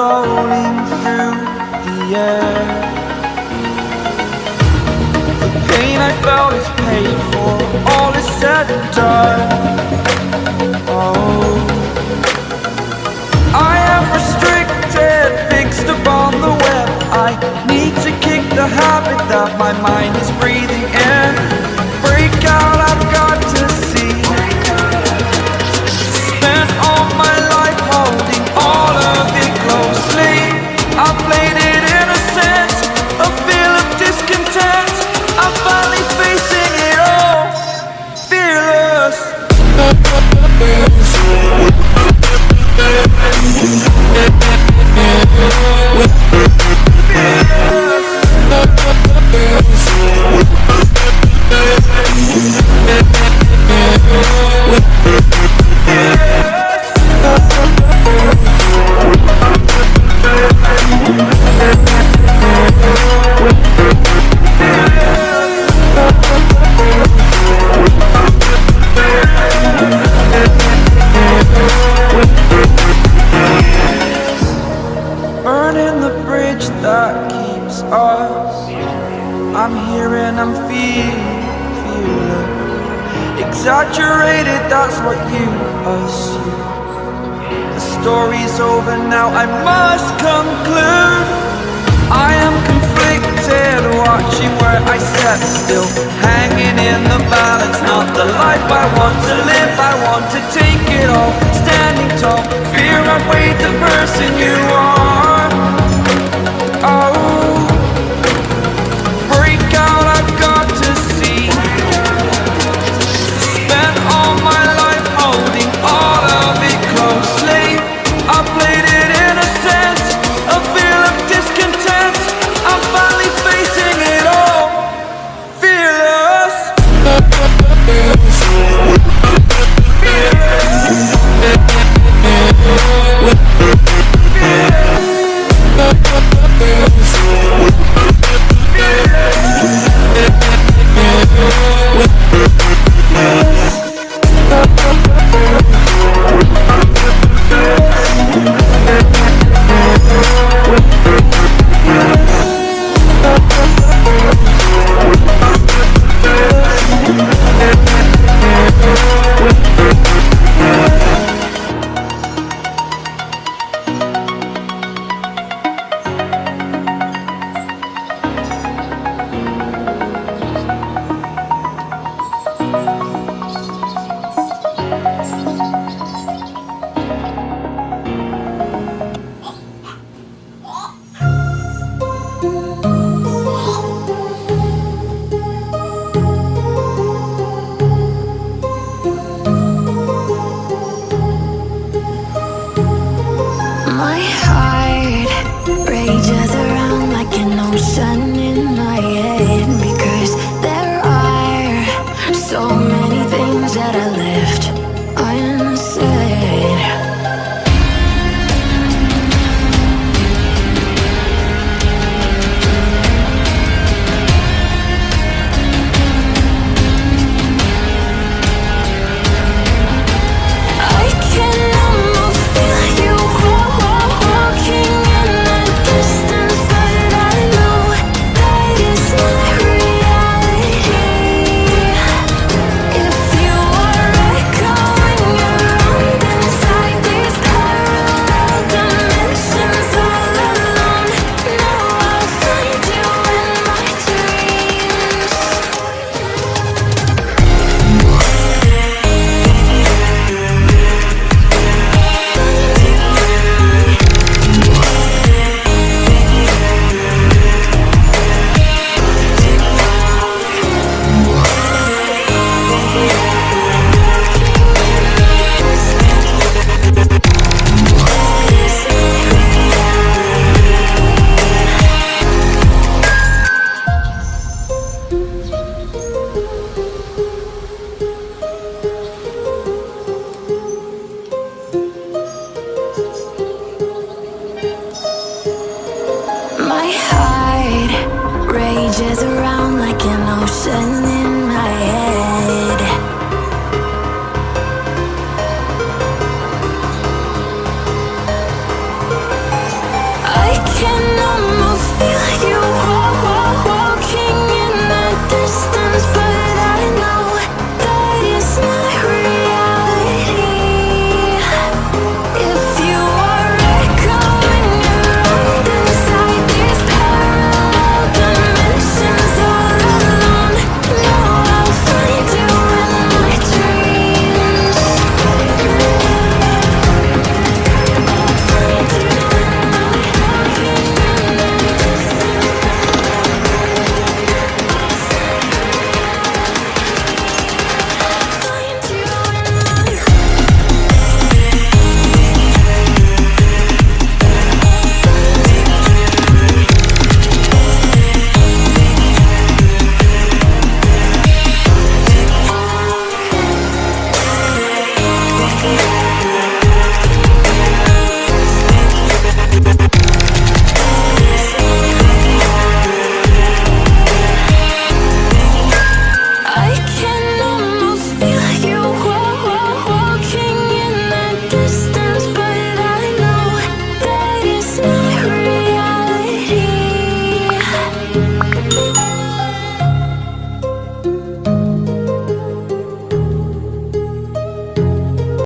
floating through the air. The pain I felt is paid for, all is said and done. Oh, I am restricted, fixed upon the web. I need to kick the habit that my mind is breathing in. Break out, I've got to see. Spent all my life holding all of it closely. I played it innocent, a feel of discontent. I'm finally facing it all, fearless. Burning the bridge that keeps us. I'm here and I'm feeling exaggerated, that's what you assume. The story's over now, I must conclude. I am conflicted, watching where I step still, hanging in the balance. Not the life I want to live, I want to take it all. Standing tall, fear outweighed the person you are. Oh, break out, I've got to see. Spent all my life holding all of it closely. I played it innocent, a feel of discontent. I'm finally facing it all, fearless. My heart rages around like an ocean in my head, because there are so many things that I left unsaid. I can almost feel you walking in the distance, but I know that it's not reality. If you are echoing around inside these parallel dimensions all alone, know I'll find you in my dreams. My heart rages around like an ocean